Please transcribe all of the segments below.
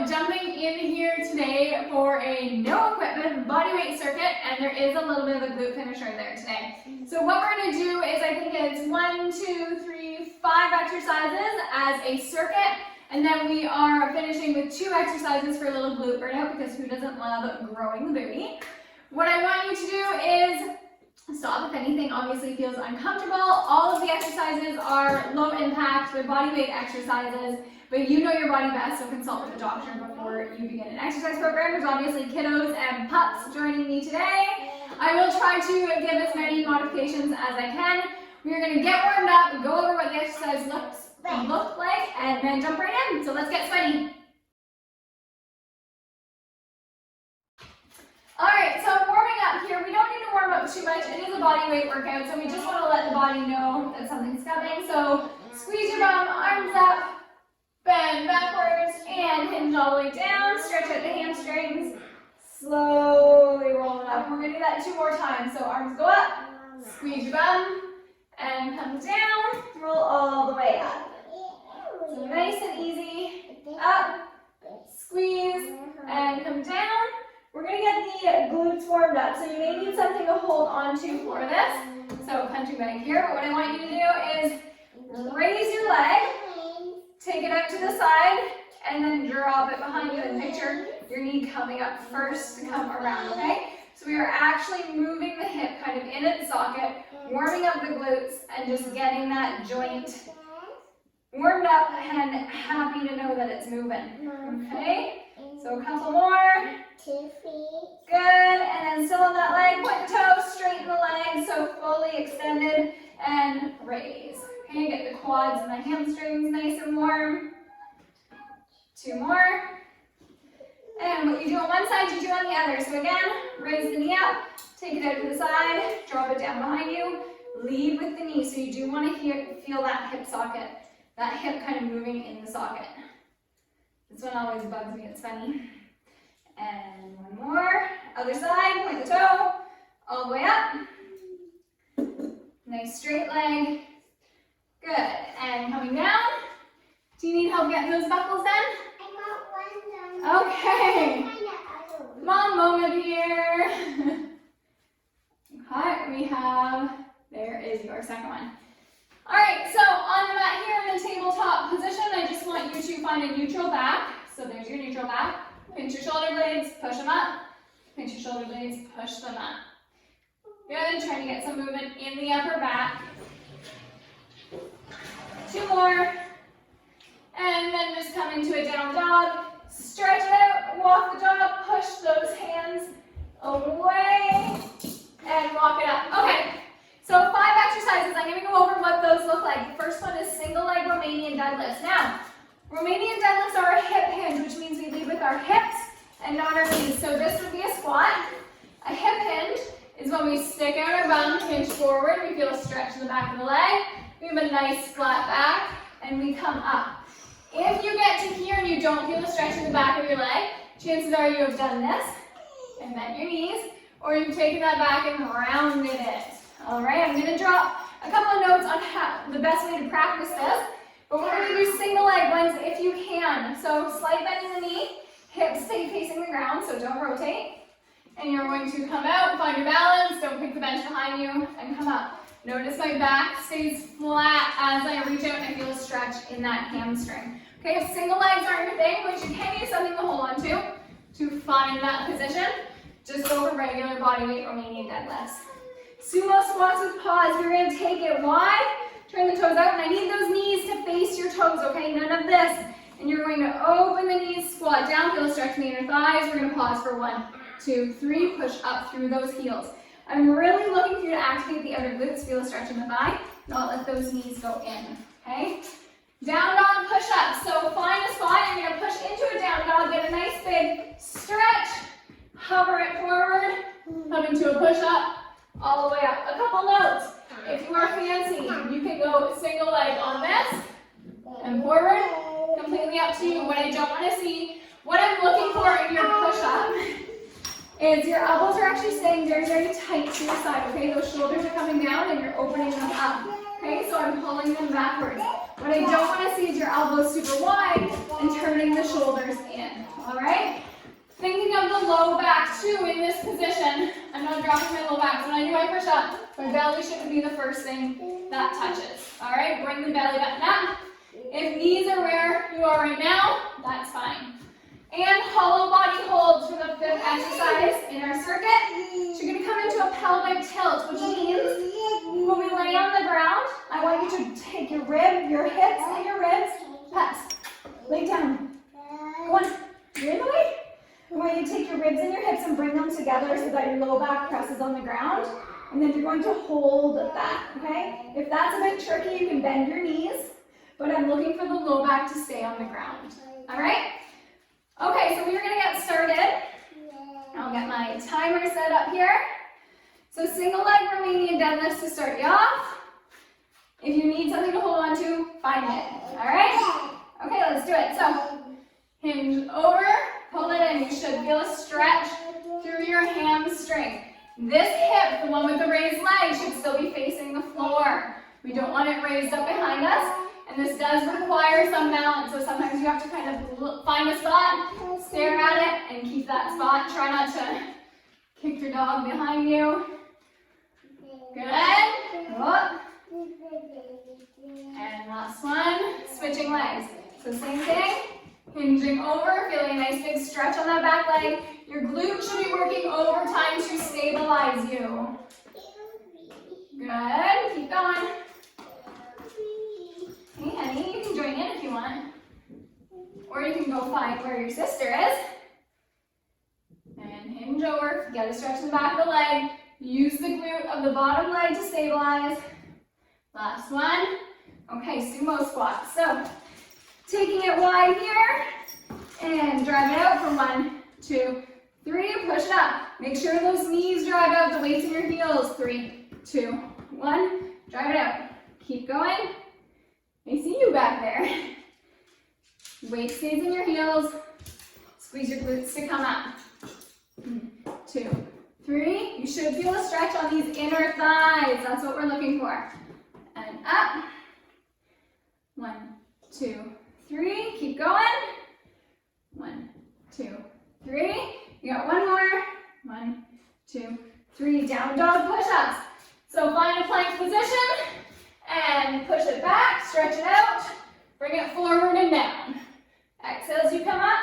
jumping in here today for a no equipment bodyweight circuit, and there is a little bit of a glute finisher there today. So what we're going to do is, I think it's 1, 2, 3, 5 exercises as a circuit, and then we are finishing with 2 exercises for a little glute burnout, because who doesn't love growing the booty? What I want you to do is stop if anything obviously feels uncomfortable. All of the exercises are low impact, they're bodyweight exercises, but you know your body best, so consult with a doctor before you begin an exercise program. There's obviously kiddos and pups joining me today. I will try to give as many modifications as I can. We're going to get warmed up, go over what the exercise look like, and then jump right in. So let's get sweaty. Alright, so warming up here, we don't need to warm up too much. It is a body weight workout, so we just want to let the body know that something's coming. So squeeze your bum, arms up, bend backwards, and hinge all the way down. Stretch out the hamstrings. Slowly roll it up. We're going to do that 2 more times. So arms go up, squeeze your bum, and come down. Roll all the way up. So nice and easy. Up, squeeze, and come down. We're going to get the glutes warmed up. So you may need something to hold on to for this. So punching back here. But what I want you to do is raise your leg. Take it out to the side, and then drop it behind you, and picture your knee coming up first to come around, okay? So we are actually moving the hip kind of in its socket, warming up the glutes, and just getting that joint warmed up and happy to know that it's moving, okay? So a couple more. 2 feet. Good, and then still on that leg, point the toes, straighten the leg, so fully extended, and raise. Okay, get the quads and the hamstrings nice and warm. 2 more. And what you do on one side, you do on the other. So again, raise the knee up, take it out to the side, drop it down behind you, lead with the knee. So you do want to feel that hip socket, that hip kind of moving in the socket. This one always bugs me, it's funny. And 1 more. Other side, point the toe, all the way up. Nice straight leg. Good, and coming down. Do you need help getting those buckles done? I got one done. Okay. Mom moment here. Okay, we have, there is your second one. All right, so on the mat here in the tabletop position, I just want you to find a neutral back. So there's your neutral back. Pinch your shoulder blades, push them up. Pinch your shoulder blades, push them up. Good, trying to get some movement in the upper back. 2 more, and then just come into a down dog, stretch it out, walk the dog, push those hands away, and walk it up. Okay, so 5 exercises. I'm going to go over what those look like. The first one is single leg Romanian deadlifts. Now, Romanian deadlifts are a hip hinge, which means we lead with our hips and not our knees. So this would be a squat. A hip hinge is when we stick out our bum, hinge forward, we feel a stretch in the back of the leg. We have a nice flat back, and we come up. If you get to here and you don't feel a stretch in the back of your leg, chances are you have done this and bent your knees, or you've taken that back and rounded it. All right, I'm going to drop a couple of notes on how the best way to practice this, but we're going to do single leg ones if you can. So slight bend in the knee, hips stay facing the ground, so don't rotate. And you're going to come out, find your balance, don't pick the bench behind you, and come up. Notice my back stays flat as I reach out and I feel a stretch in that hamstring. Okay, if single legs aren't your thing, which you can use something to hold on to find that position, just go for regular bodyweight Romanian deadlifts. Sumo squats with pause. We're going to take it wide, turn the toes out, and I need those knees to face your toes, okay? None of this. And you're going to open the knees, squat down, feel a stretch in the inner thighs. We're going to pause for 1, 2, 3, push up through those heels. I'm really looking for you to activate the outer glutes, feel a stretch in the thigh, not let those knees go in, okay? Down dog push-up. So find a spot, you're going to push into a down dog, get a nice big stretch, hover it forward, come into a push-up, all the way up. A couple notes. If you are fancy, you can go single leg on this and forward, completely up to you. What I don't want to see, what I'm looking for in your push-up is your elbows are actually staying very, very tight to your side, okay? Those shoulders are coming down and you're opening them up, okay? So I'm pulling them backwards. What I don't want to see is your elbows super wide and turning the shoulders in, back to in this position. I'm not dropping my low back. So when I do my push-up, my belly shouldn't be the first thing that touches. All right, bring the belly button up. If knees are where you are right now, that's fine. And hollow body holds for the fifth exercise in our circuit. So you're gonna come into a pelvic tilt, which means when we lay on the ground, I want you to take your hips and your ribs, press, lay down. Go on, you're in the way. I want you to take your ribs and your hips and bring them together so that your low back presses on the ground. And then you're going to hold that, okay? If that's a bit tricky, you can bend your knees, but I'm looking for the low back to stay on the ground, all right? Okay, so we're gonna get started. I'll get my timer set up here. So single leg Romanian deadlifts to start you off. If you need something to hold on to, find it, all right? Okay, let's do it. So hinge over, pull it in. You should feel a stretch through your hamstring. This hip, the one with the raised leg, should still be facing the floor. We don't want it raised up behind us. And this does require some balance, so sometimes you have to kind of find a spot, stare at it, and keep that spot. Try not to kick your dog behind you. Good. Up. And last one, switching legs. So same thing, hinging over, feeling a nice big stretch on that back leg. Your glute should be working overtime to stabilize you. Good, keep going. Hey honey, you can join in if you want. Or you can go find where your sister is. And hinge over, get a stretch in the back of the leg. Use the glute of the bottom leg to stabilize. Last one. Okay, sumo squats. So, taking it wide here, and drive it out for 1, 2, 3, push it up. Make sure those knees drive out, the weights in your heels. 3, 2, 1, drive it out. Keep going. I see you back there. Weight stays in your heels. Squeeze your glutes to come up. 2, 3. You should feel a stretch on these inner thighs. That's what we're looking for. And up. 1, 2, 3. Keep going. 1, 2, 3. You got one more. 1, 2, 3. Down dog push-ups. So find a plank position. And push it back, stretch it out, bring it forward and down. Exhale as you come up.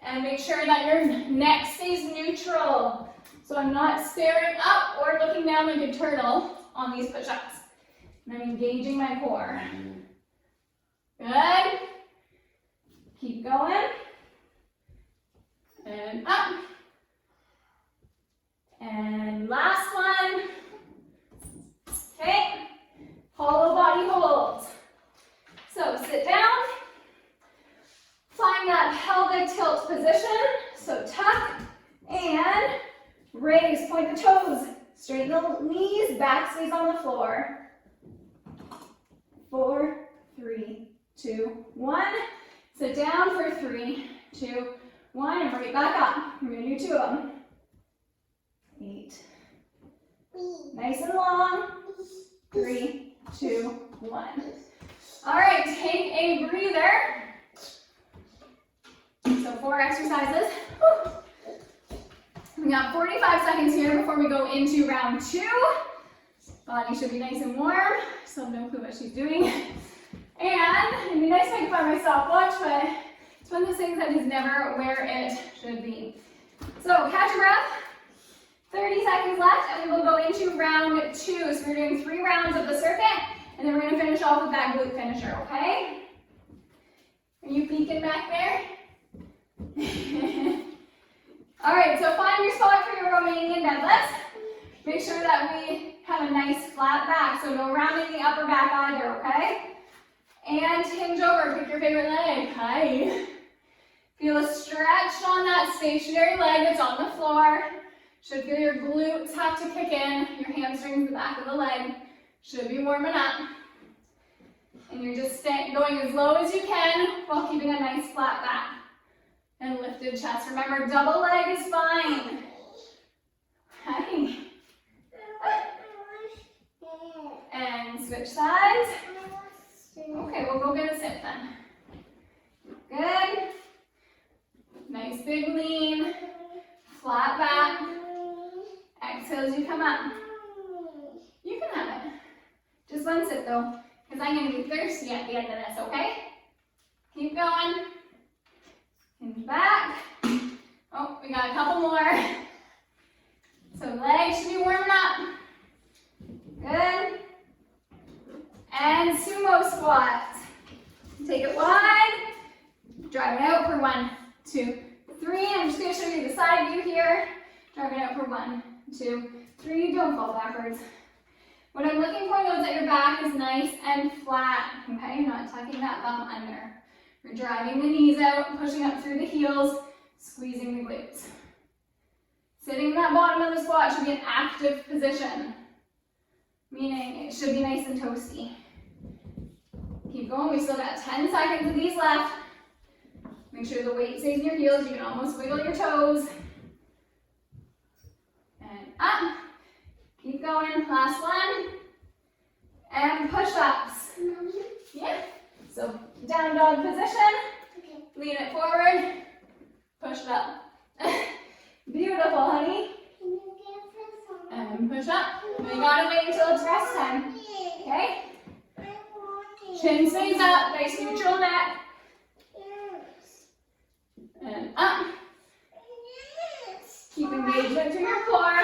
And make sure that your neck stays neutral. So I'm not staring up or looking down like a turtle on these push-ups. And I'm engaging my core. Good. Keep going. And up. And last one. Okay. Hollow body holds. So sit down. Find that pelvic tilt position. So tuck and raise. Point the toes. Straighten the knees. Back stays on the floor. 4, 3, 2, 1. Sit down for 3, 2, 1. And bring it back up. We're going to do 2 of them. 8. Nice and long. 3, 2, 1. All right, take a breather. So 4 exercises. Whew. We got 45 seconds here before we go into round 2. Body should be nice and warm. Still have no clue what she's doing. And it'd be nice if I could find my stopwatch, but it's one of those things that is never where it should be. So catch your breath. 30 seconds left, and we will go into round 2. So we're doing 3 rounds of the circuit, and then we're going to finish off with that glute finisher, okay? Are you peeking back there? All right, so find your spot for your Romanian deadlifts. Make sure that we have a nice flat back, so no rounding the upper back either, okay? And hinge over, pick your favorite leg. Hi. Feel a stretch on that stationary leg that's on the floor. Should feel your glutes have to kick in, your hamstrings, the back of the leg. Should be warming up. And you're just going as low as you can while keeping a nice flat back. And lifted chest. Remember, double leg is fine. Hi. And switch sides. Okay, we'll go get a sit then. Good. Nice big lean. up. You can have it. Just one sip though, because I'm going to be thirsty at the end of this, okay? Keep going. Hinge back. Oh, we got a couple more. So legs should be warming up. Good. And sumo squats. Take it wide. Drive it out for 1, 2, 3. I'm just going to show you the side view here. Drive it out for 1, 2, 3. Don't fall backwards. What I'm looking for though is that your back is nice and flat. Okay, you're not tucking that bum under. You're driving the knees out, pushing up through the heels, squeezing the glutes. Sitting in that bottom of the squat should be an active position, meaning it should be nice and toasty. Keep going, we still got 10 seconds of these left. Make sure the weight stays in your heels, you can almost wiggle your toes. And up. Keep going, last one. And push-ups. Yeah. So down dog position. Lean it forward. Push it up. Beautiful, honey. And push up. We gotta wait until it's rest time. Okay? Chin stays up, nice neutral neck. And up. Keep engagement through your core.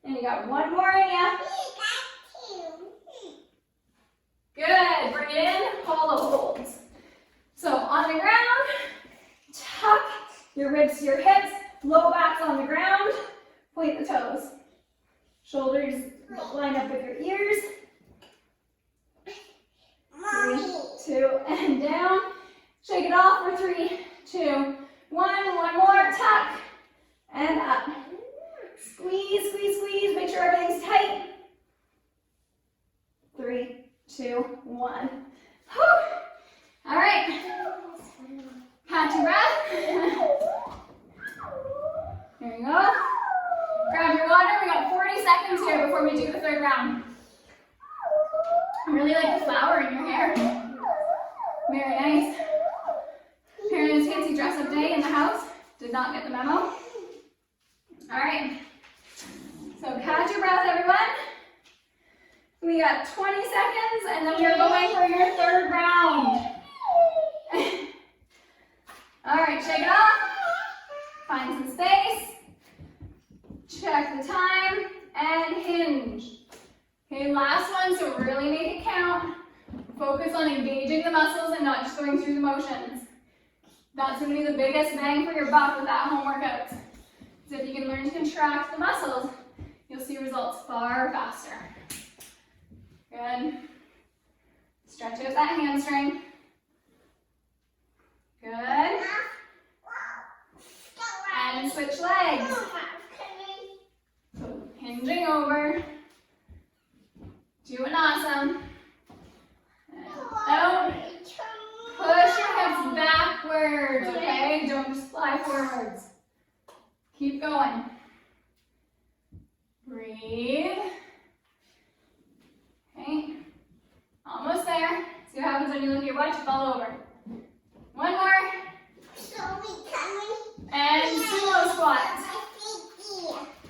And you got one more in ya. Good. Bring it in. Hollow holds. So on the ground, tuck your ribs to your hips. Low back's on the ground. Point the toes. Shoulders line up with your ears. 3, 2, and down. Shake it off for 3, 2, 1. One more. Tuck. And up. Squeeze, squeeze, squeeze. Make sure everything's tight. 3, 2, 1. Whew. All right. Catch your breath. There you go. Grab your water. We got 40 seconds here before we do the third round. I really like the flower in your hair. Very nice. Parents' fancy dress-up day in the house. Did not get the memo. All right. So catch your breath, everyone. We got 20 seconds, and then we're going for your third round. All right, shake it off. Find some space. Check the time, and hinge. Okay, last one, so really make it count. Focus on engaging the muscles and not just going through the motions. That's going to be the biggest bang for your buck with that home workout. So if you can learn to contract the muscles, you'll see results far faster. Good. Stretch out that hamstring. Good. And switch legs. So hinging over. Doing awesome. Out. Push your hips backwards, okay? Don't just fly forwards. Keep going. Breathe. Okay. Almost there. See what happens when you look at your watch, you fall over. One more. And sumo squats.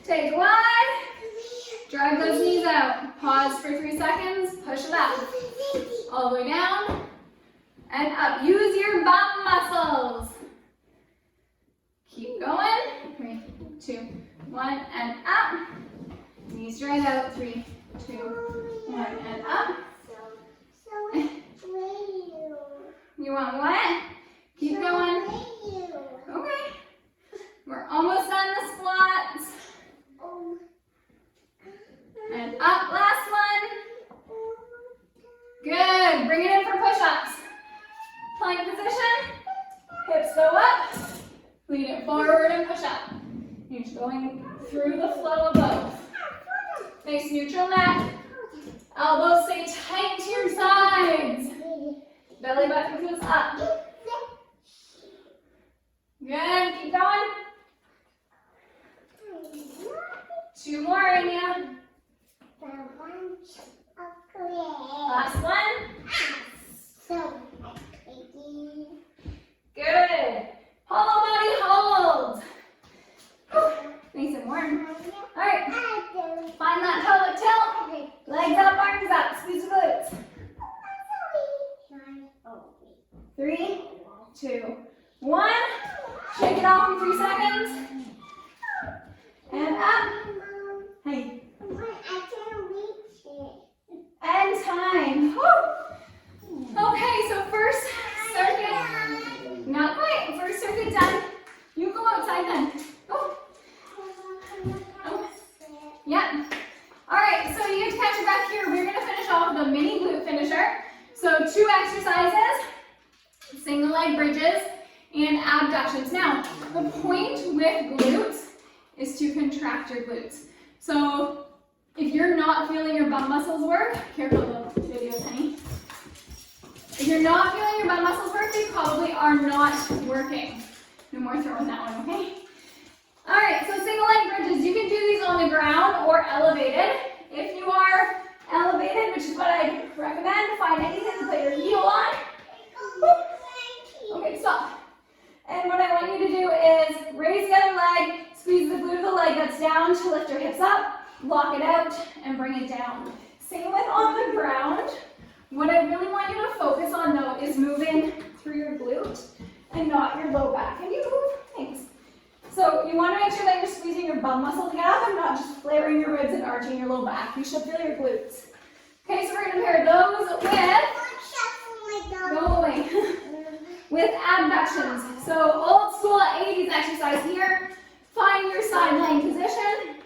Take wide. Drive those knees out. Pause for 3 seconds. Push it up. All the way down. And up. Use your bum muscles. Keep going. 3, 2, 1, and up. Knees straight out. 3, 2, 1, and up. You want what? Keep going. Okay. We're almost done the squats. And up, last one. Good. Bring it in for push-ups. Plank position. Hips go up. Lean it forward and push up. You're just going through the flow of both. Nice neutral neck. Elbows stay tight to your sides. Belly button goes up. Good. Keep going. 2 more in you. Last one. Good. Hollow body hold. Nice and warm. 3, 2, 1. Shake it off in 3 seconds. And up. Hey. I can't reach it. And time. Woo. Okay, so first circuit. Not quite. First circuit done. You go outside then. Go. Yep. All right, so you get to catch your breath here. We're going to finish off with a mini glute finisher. So 2 exercises, single leg bridges, and abductions. Now, the point with glutes is to contract your glutes. So if you're not feeling your bum muscles work, careful of the videos, honey. If you're not feeling your bum muscles work, they probably are not working. No more throwing that one, okay? All right, so single leg bridges, you can do these on the ground or elevated. If you are elevated, which is what I recommend, find anything to put your heel on. Okay, stop. And what I want you to do is raise the other leg, squeeze the glute of the leg that's down to lift your hips up, lock it out, and bring it down. Same with on the ground. What I really want you to focus on though is moving through your glute and not your low back. Can you move? Thanks. So you want to make sure that you're squeezing your bum muscle to get up and not just flaring your ribs and arching your low back. You should feel your glutes. Okay, so we're going to pair those with, go away, with abductions. So old school 80s exercise here. Find your side lying position.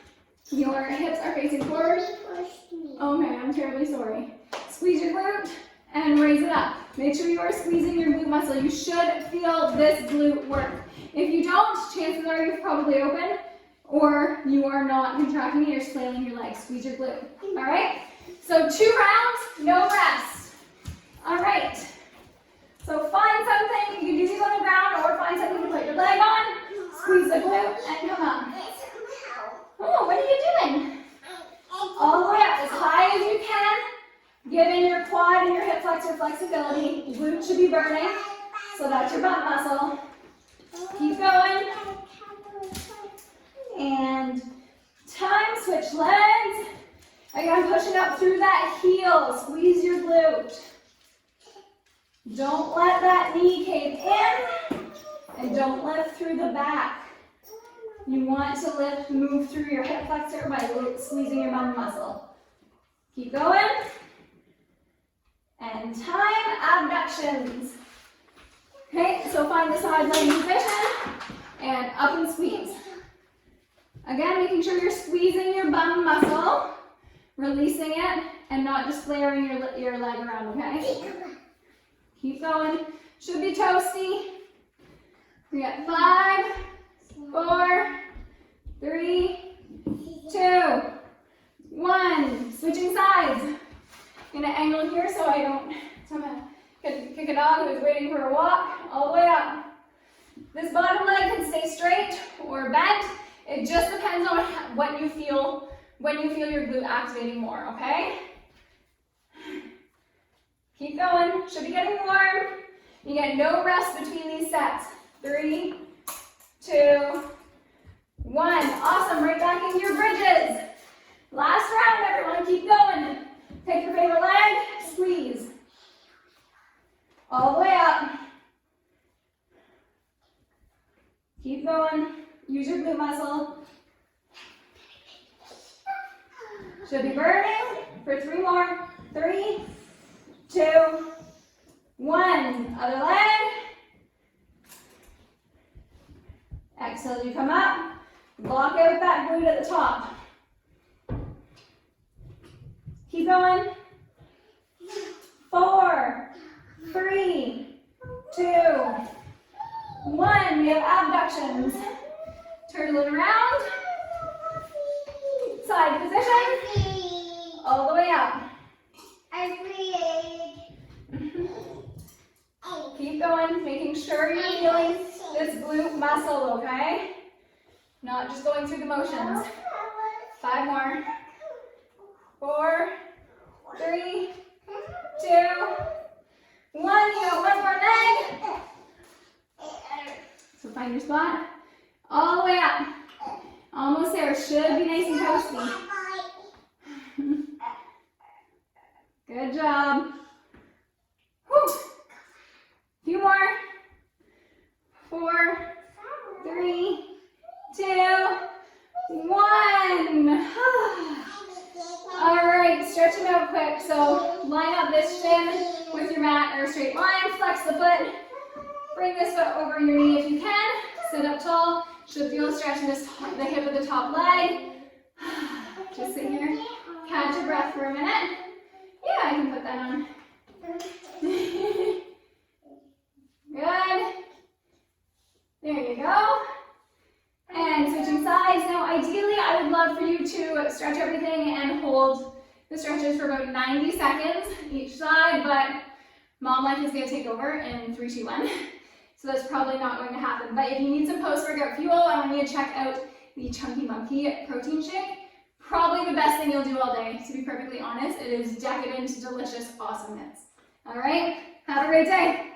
Your hips are facing forward. Okay, I'm terribly sorry. Squeeze your glute and raise it up. Make sure you are squeezing your glute muscle. You should feel this glute work. If you don't, chances are you've probably opened or you are not contracting it, you're flailing your legs. Squeeze your glute. All right? So 2 rounds, no rest. All right. So find something. You can do these on the ground or find something to put your leg on. Squeeze the glute and come up. Oh, what are you doing? All the way up as high as you can. Giving your quad and your hip flexor flexibility. Glute should be burning. So that's your butt muscle. Keep going. And time, switch legs. Again, pushing up through that heel. Squeeze your glute. Don't let that knee cave in. And don't lift through the back. You want to move through your hip flexor by squeezing your bum muscle. Keep going. And time, abductions. Okay, so find the side laying position and up and squeeze. Again, making sure you're squeezing your bum muscle, releasing it, and not just flaring your leg around, okay? Keep going. Should be toasty. We got 5, 4, 3, 2, 1. Switching sides. I'm gonna angle here so I don't, so I'm gonna kick a dog who's waiting for a walk all the way up. This bottom leg can stay straight or bent. It just depends on what you feel when you feel your glute activating more, okay? Keep going, should be getting warm. You get no rest between these sets. 3, 2, 1. Awesome, right back into your bridges. Last round, everyone, keep going. Take your favorite leg, squeeze. All the way up. Keep going. Use your glute muscle. Should be burning for 3 more. 3, 2, 1. Other leg. Exhale as you come up. Block out that glute at the top. Keep going. 4, 3, 2, 1. We have abductions. Turn it around. Side position. All the way up. Keep going, making sure you're feeling this glute muscle, okay? Not just going through the motions. 5 more. 4, 3, 2, 1. You got 1 more leg. So find your spot. All the way up. Almost there. Should be nice and toasty. Good job. Whew. Few more. pushed in with your mat or a straight line. Flex the foot. Bring this foot over your knee if you can. Sit up tall. Should feel a stretch in the hip of the top leg. Just sit here. Catch your breath for a minute. Yeah, I can put that on. Good. There you go. And switching sides. Now, ideally, I would love for you to stretch everything and hold the stretches for about 90 seconds each side, but mom life is going to take over in 3, 2, 1. So that's probably not going to happen. But if you need some post-workout fuel, I want you to check out the Chunky Monkey protein shake. Probably the best thing you'll do all day, to be perfectly honest. It is decadent, delicious awesomeness. All right? Have a great day.